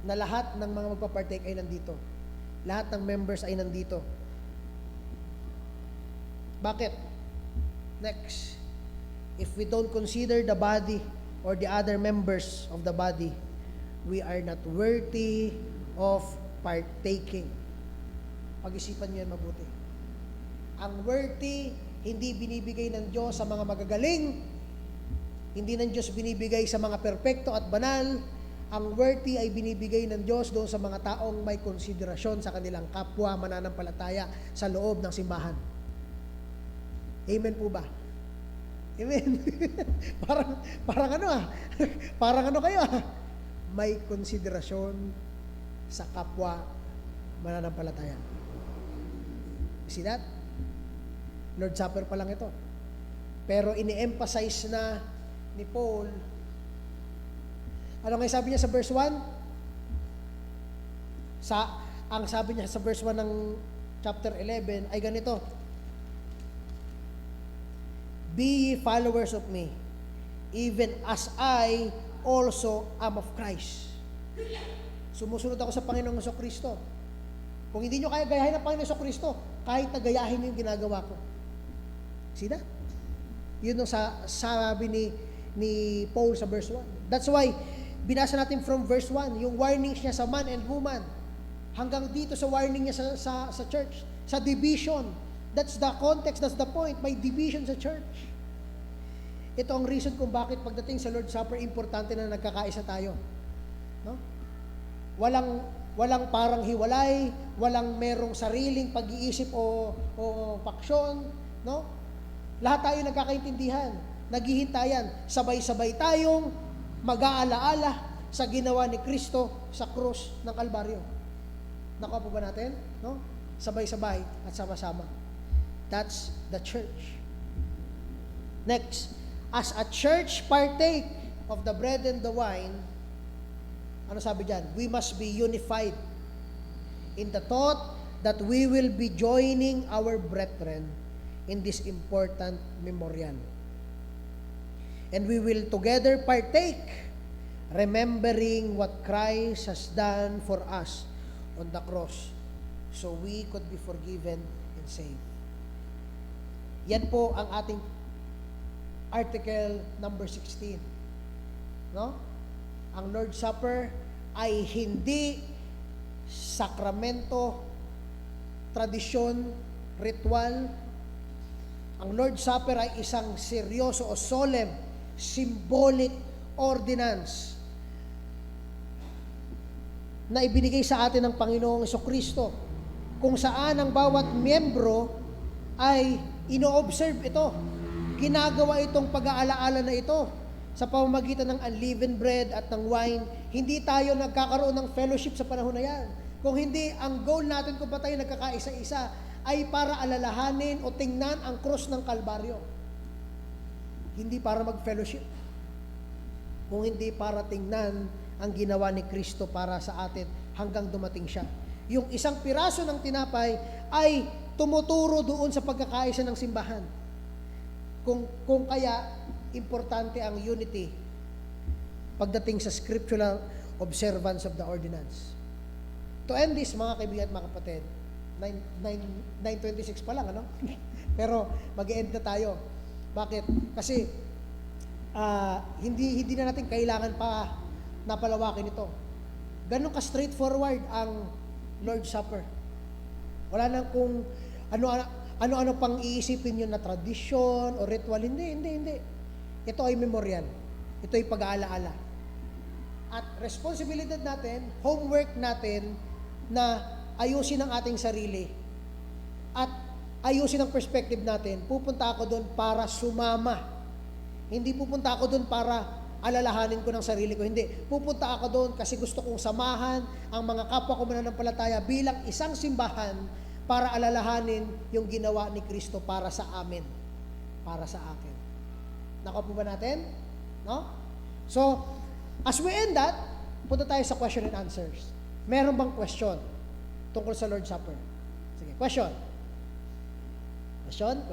na lahat ng mga magpapartake ay nandito. Lahat ng members ay nandito. Bakit? Next, if we don't consider the body or the other members of the body, we are not worthy of partaking. Pag-isipan nyo yan mabuti. Ang worthy, hindi binibigay ng Diyos sa mga magagaling, hindi ng Diyos binibigay sa mga perpekto at banal. Ang worthy ay binibigay ng Diyos doon sa mga taong may konsiderasyon sa kanilang kapwa mananampalataya sa loob ng simbahan. Amen po ba? Amen. parang ano parang ano kayo may konsiderasyon sa kapwa mananampalataya. See that? Lord Supper pa lang ito. Pero ini-emphasize na ni Paul. Ano nga sabi niya sa verse 1? Ang sabi niya sa verse 1 ng chapter 11 ay ganito. Be ye followers of me, even as I also am of Christ. Sumusunod ako sa Panginoong Kristo. Kung hindi nyo kaya gayahin ang Panginoong Kristo, kahit na gayahin nyo yung ginagawa ko. See that? Yun ang sabi ni Paul sa verse 1. That's why, binasa natin from verse 1, yung warnings niya sa man and woman, hanggang dito sa warning niya sa church, sa division. That's the context, that's the point. May division sa church. Ito ang reason kung bakit pagdating sa Lord's Supper, importante na nagkakaisa tayo. No? Walang parang hiwalay, walang merong sariling pag-iisip o paksyon, no? Lahat tayo nagkakaintindihan, naghihintayan, sabay-sabay tayong mag-aalaala sa ginawa ni Kristo sa krus ng Kalbaryo. Nakuha po ba natin? No? Sabay-sabay at sama-sama. That's the church. Next, as a church partake of the bread and the wine, ano sabi dyan? We must be unified in the thought that we will be joining our brethren in this important memorial. And we will together partake, remembering what Christ has done for us on the cross, so we could be forgiven and saved. Yan po ang ating article number 16. No? Ang Lord's Supper ay hindi sakramento, tradisyon, ritual. Ang Lord's Supper ay isang seryoso o solemn, symbolic ordinance na ibinigay sa atin ng Panginoong Jesucristo, kung saan ang bawat miyembro ay ino-observe ito. Ginagawa itong pag-aalaala na ito sa pamamagitan ng unleavened bread at ng wine. Hindi tayo nagkakaroon ng fellowship sa panahon na yan. Kung hindi, ang goal natin kung ba tayo nagkakaisa-isa ay para alalahanin o tingnan ang krus ng Kalbaryo. Hindi para mag-fellowship. Kung hindi para tingnan ang ginawa ni Kristo para sa atin hanggang dumating siya. Yung isang piraso ng tinapay ay tumuturo doon sa pagkakaisa ng simbahan. Kung kaya, importante ang unity pagdating sa scriptural observance of the ordinance. To end this, mga kaibigan at mga kapatid, 9:26 pa lang, ano? Pero mag-end na tayo. Bakit? Kasi hindi na natin kailangan pa napalawakin ito. Ganun ka straightforward ang Lord's Supper. Wala nang kung ano pang iisipin nyo na tradisyon o ritual. Hindi. Ito ay memorial. Ito ay pag-aalaala. At responsibilidad natin, homework natin na ayusin ang ating sarili at ayusin ang perspective natin. Pupunta ako doon para sumama. Hindi pupunta ako doon para alalahanin ko ng sarili ko. Hindi. Pupunta ako doon kasi gusto kong samahan ang mga kapwa ko mananampalataya bilang isang simbahan para alalahanin yung ginawa ni Kristo para sa amin, para sa akin. Nakuha po ba natin? No? So, as we end that, punta tayo sa question and answers. Meron bang question tungkol sa Lord's Supper? Sige, question. Question?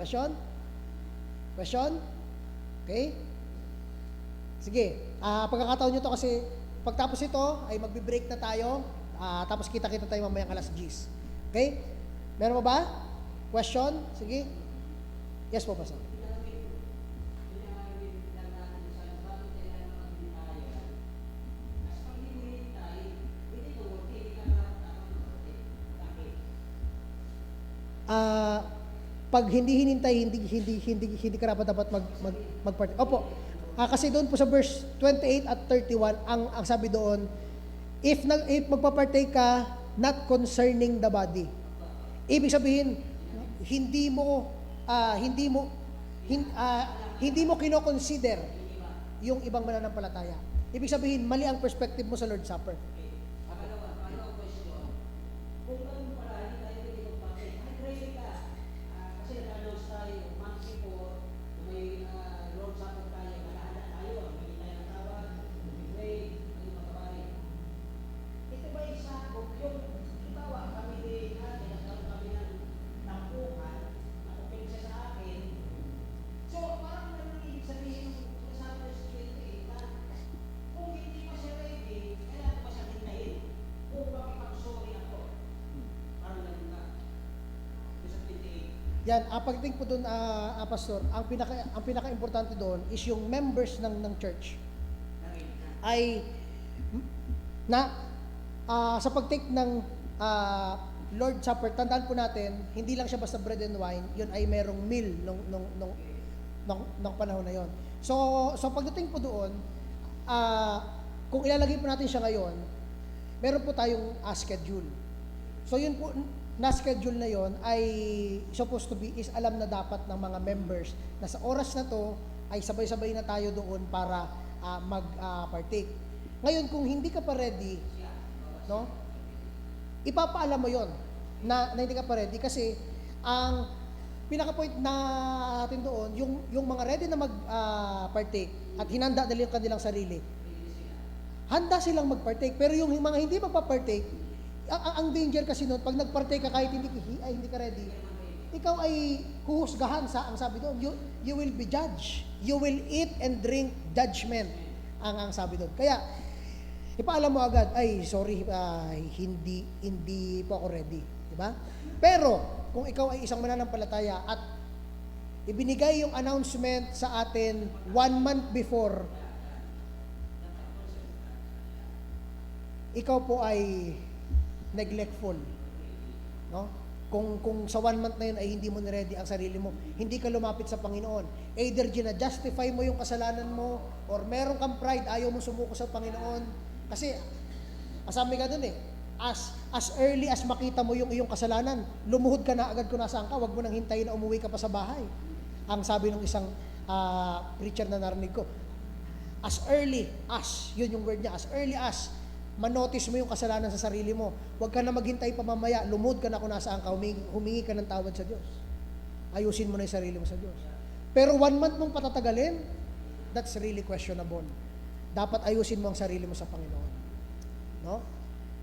Okay? Sige, pagkakataon nyo to kasi pagtapos ito ay magbe-break na tayo, tapos kita-kita tayo mamayang alas 10. Okay? Meron ba? Question? Sige. Yes po, Pastor. Pag hindi hinintay, hindi karapat dapat mag-party. Opo. Kasi doon po sa verse 28 at 31, ang sabi doon, if magpapartake ka, not concerning the body. Ibig sabihin, hindi mo kino-consider yung ibang mananampalataya. Ibig sabihin, mali ang perspective mo sa Lord's Supper. Yan, pagdating po doon, Pastor, ang pinaka-importante doon is yung members ng church ay sa pag-take ng Lord Supper, tandaan po natin, hindi lang siya basta bread and wine, yun ay merong meal nung panahon na yon. So pagdating po doon, kung ilalagay po natin siya ngayon, meron po tayong schedule. So yun po, na-schedule na yon ay supposed to be is alam na dapat ng mga members na sa oras na to ay sabay-sabay na tayo doon para mag-partake. Ngayon, kung hindi ka pa ready, no? Ipapaalam mo yon na hindi ka pa ready kasi ang pinaka-point natin doon, yung mga ready na mag-partake at hinanda nila yung kanilang sarili, handa silang mag-partake. Pero yung mga hindi magpa-partake, ang danger kasi noon, pag nag-partake ka kahit hindi ka ready, ikaw ay huhusgahan ang sabi doon, you will be judged. You will eat and drink judgment, ang sabi doon. Kaya, ipaalam mo agad, sorry, hindi po ako ready. Diba? Pero, kung ikaw ay isang mananampalataya at ibinigay yung announcement sa atin 1 month before, ikaw po ay neglectful, no? Kung sa 1 month na yun ay hindi mo na-ready ang sarili mo, hindi ka lumapit sa Panginoon. Either gina-justify mo yung kasalanan mo, or meron kang pride, ayaw mo sumuko sa Panginoon. Kasi, asami ka dun as early as makita mo yung iyong kasalanan, lumuhod ka na agad kung nasaan ka, wag mo nang hintayin na umuwi ka pa sa bahay. Ang sabi ng isang preacher na narinig ko, as early as, yun yung word niya, as early as, manotice mo yung kasalanan sa sarili mo. Huwag ka na maghintay pa mamaya, lumod ka na kung nasaan ka, humingi ka ng tawad sa Diyos. Ayusin mo na yung sarili mo sa Diyos. Pero 1 month mong patatagalin, that's really questionable. Dapat ayusin mo ang sarili mo sa Panginoon. No?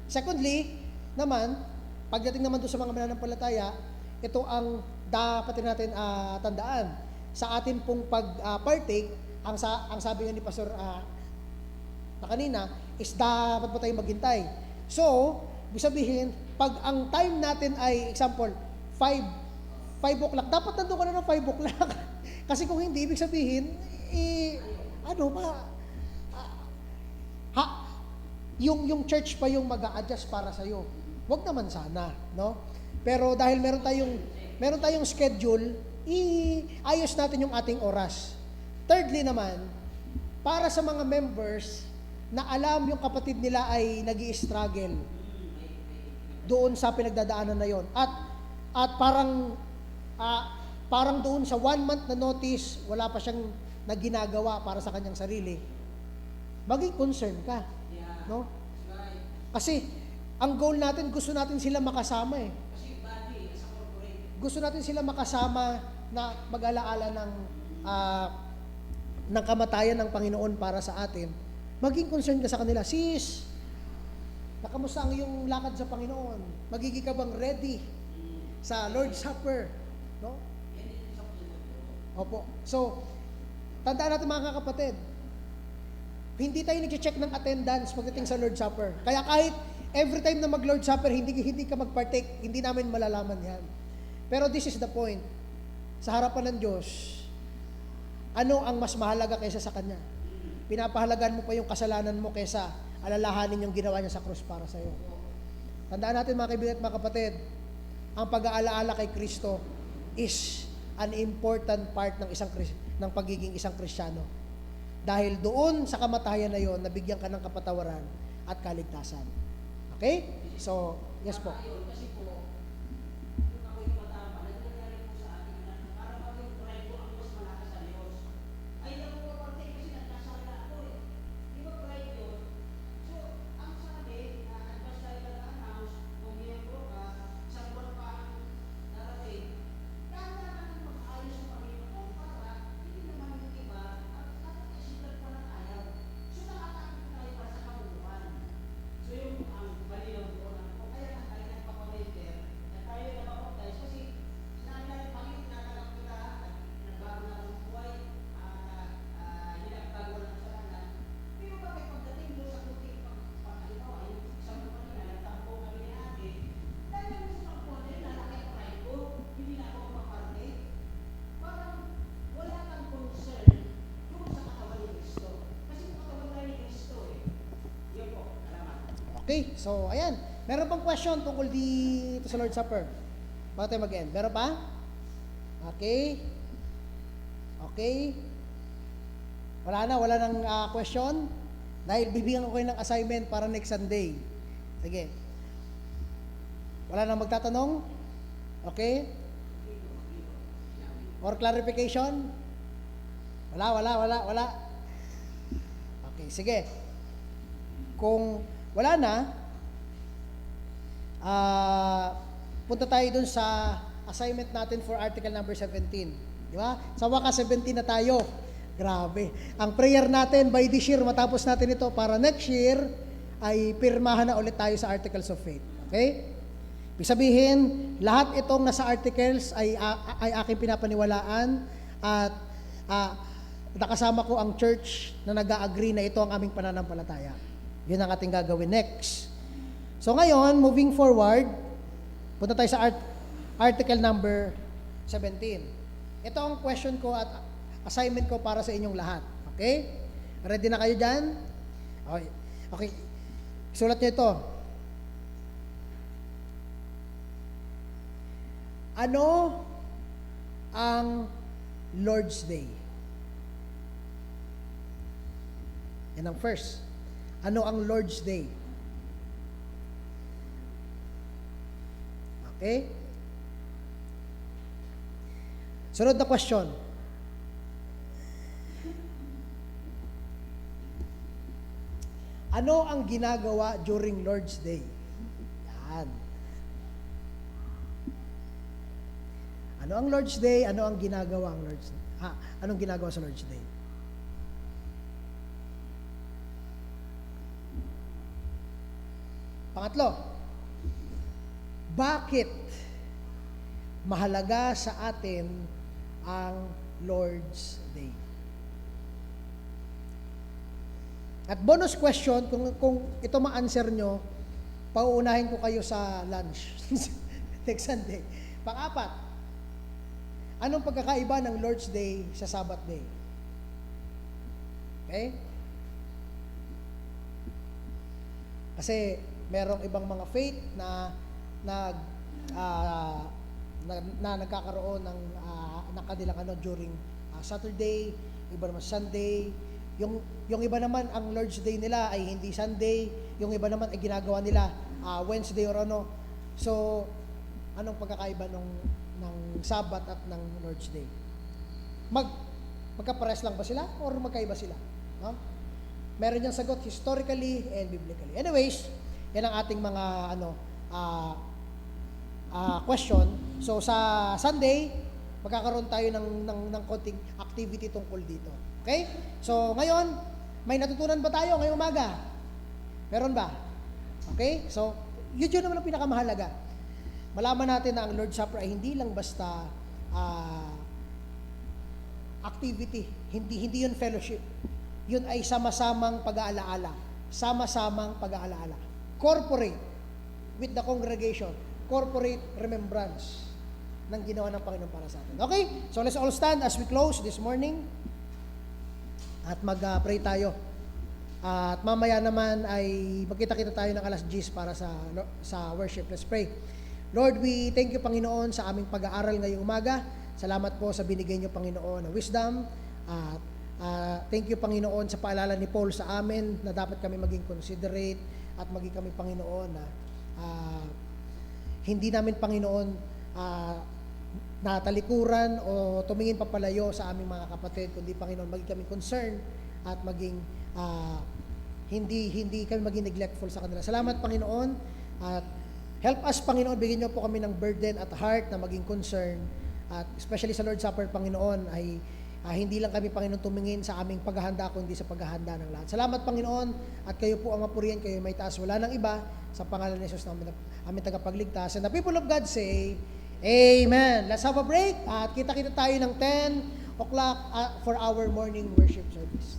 Secondly, naman, pagdating naman doon sa mga mananampalataya, ito ang dapat natin tandaan. Sa atin pong pag-partake, ang sabi nga ni Pastor na kanina, is dapat ba tayong maghintay? So, ibig sabihin, pag ang time natin ay, example, 5 o'clock, dapat nandun ka na ng 5 o'clock. Kasi kung hindi, ibig sabihin, yung church pa yung mag-a-adjust para sa'yo. Huwag naman sana, no? Pero dahil meron tayong schedule, ayos natin yung ating oras. Thirdly naman, para sa mga members na alam yung kapatid nila ay nag-i-struggle doon sa pinagdadaanan na yon. At parang doon sa 1 month na notice, wala pa siyang naginagawa para sa kanyang sarili. Maging concern ka. No? Kasi ang goal natin, gusto natin sila makasama Gusto natin sila makasama na mag-alaala ng kamatayan ng Panginoon para sa atin. Maging concern ka sa kanila, sis, nakamusta ang iyong lakad sa Panginoon? Magiging ka bang ready sa Lord's Supper? No? Opo. So, tandaan natin mga kapatid, hindi tayo nag-check ng attendance pagdating sa Lord's Supper. Kaya kahit every time na mag-Lord's Supper, hindi ka mag-partake, hindi namin malalaman yan. Pero this is the point. Sa harapan ng Diyos, ano ang mas mahalaga kaysa sa Kanya? Pinapahalagan mo pa yung kasalanan mo kaysa alalahanin yung ginawa niya sa krus para sa iyo. Tandaan natin mga kaibigan at mga kapatid, ang pag-aalaala kay Kristo is an important part ng pagiging isang Kristiyano. Dahil doon sa kamatayan na yon, nabigyan ka ng kapatawaran at kaligtasan. Okay? So, yes po. Kasi po, yung ako'y patama, nangyayari po sa akin na para maging pride ko ang mas malakas sa Diyos. Ay, ako po parte kasi nagkasala ako eh. Di ba pride yun? So, ang sabi, advance tayo nag-announce, kung miyembro ka, isang buwan pa ang darating, kailangan ng mag-ayos sa Panginoon para hindi naman yung iba at nakakasilag pa ng ayaw. So, nakakakit tayo para sa kabuuan. So, yung ang malinaw doon, kung kaya nga tayo nagpapamiliter, na tayo nabapagdayos kasi sinabi natin, Panginoon, tinatanggap kita, nagbago na ang buhay, hinagbago na ang kasalanan. Pero bakit pagdating mo sa kunting pagkalimawa, yung isang mga nila, nagtampo kami ni ate, dahil lang sa pagkuhan nila, lalaki ang pride ko, hindi na ako mapaparte. Parang wala kang concern doon sa katawan ni Kristo. Kasi kung katawan tayo ni Kristo eh. Yun po, salamat. Okay, so ayan. Meron pang question tungkol dito sa Lord's Supper? Bago tayo mag-end. Meron pa? Okay. Okay. Wala nang question? Dahil bibigyan ko kayo ng assignment para next Sunday. Sige. Wala nang magtatanong? Okay? Or clarification? Wala. Okay, sige. Kung wala na, punta tayo dun sa assignment natin for article number 17. Di ba? Sa wakas 17 na tayo. Grabe. Ang prayer natin by this year, matapos natin ito, para next year, ay pirmahan na ulit tayo sa Articles of Faith. Okay? Ibig sabihin, lahat itong nasa articles ay aking pinapaniwalaan at nakasama ko ang church na nag-agree na ito ang aming pananampalataya. Yun ang ating gagawin next. So ngayon, moving forward, punta tayo sa article number 17. Ito ang question ko at assignment ko para sa inyong lahat. Okay? Ready na kayo dyan? Okay. Sulat niyo ito. Ano ang Lord's Day? Yan ang first. Ano ang Lord's Day? Okay? Sunod na question. Ano ang ginagawa during Lord's Day? Yan. Ano ang Lord's Day? Ano ang ginagawa ang Lord's Day? Anong ginagawa sa Lord's Day? Pangatlo, bakit mahalaga sa atin ang Lord's Day? At bonus question, kung ito ma-answer nyo, pauunahin ko kayo sa lunch next Sunday. Pang-apat, anong pagkakaiba ng Lord's Day sa Sabbath Day? Okay? Kasi merong ibang mga faith na nagkakaroon ng kanilang during Saturday, iba naman Sunday. Yung iba naman ang Lord's Day nila ay hindi Sunday, yung iba naman ay ginagawa nila Wednesday or ano. So anong pagkakaiba ng Sabbath at ng Lord's Day? Magkapares lang ba sila or magkaiba sila? No? Meron niyang sagot historically and biblically. Anyways, yan ang ating mga question. So sa Sunday, magkakaroon tayo ng konting activity tungkol dito. Okay? So ngayon, may natutunan ba tayo ngayong umaga? Meron ba? Okay? So, yun naman ang pinakamahalaga. Malaman natin na ang Lord's Supper ay hindi lang basta activity. Hindi yun fellowship. Yun ay sama-samang pag-aalaala. Sama-samang pag-aalaala. Corporate with the congregation. Corporate remembrance ng ginawa ng Panginoon para sa atin. Okay? So let's all stand as we close this morning. At mag-pray tayo. At mamaya naman ay magkita-kita tayo ng alas 10 para sa worship. Let's pray. Lord, we thank you, Panginoon, sa aming pag-aaral ngayong umaga. Salamat po sa binigay niyo, Panginoon, na wisdom at Thank you, Panginoon, sa paalala ni Paul sa amin na dapat kami maging considerate at maging kami, Panginoon, na hindi namin, Panginoon, natalikuran o tumingin papalayo sa aming mga kapatid, kundi, Panginoon, maging kami concerned at maging hindi kami maging neglectful sa kanila. Salamat, Panginoon, at help us, Panginoon, bigyan niyo po kami ng burden at heart na maging concern, at especially sa Lord's Supper, Panginoon, ay hindi lang kami, Panginoon, tumingin sa aming paghahanda, kundi sa paghahanda ng lahat. Salamat, Panginoon, at kayo po ang mapurihan, kayo may taas, wala nang iba, sa pangalan ni Jesus namin, aming tagapagligtas. And the people of God say, Amen. Let's have a break, at kita-kita tayo ng 10 o'clock for our morning worship service.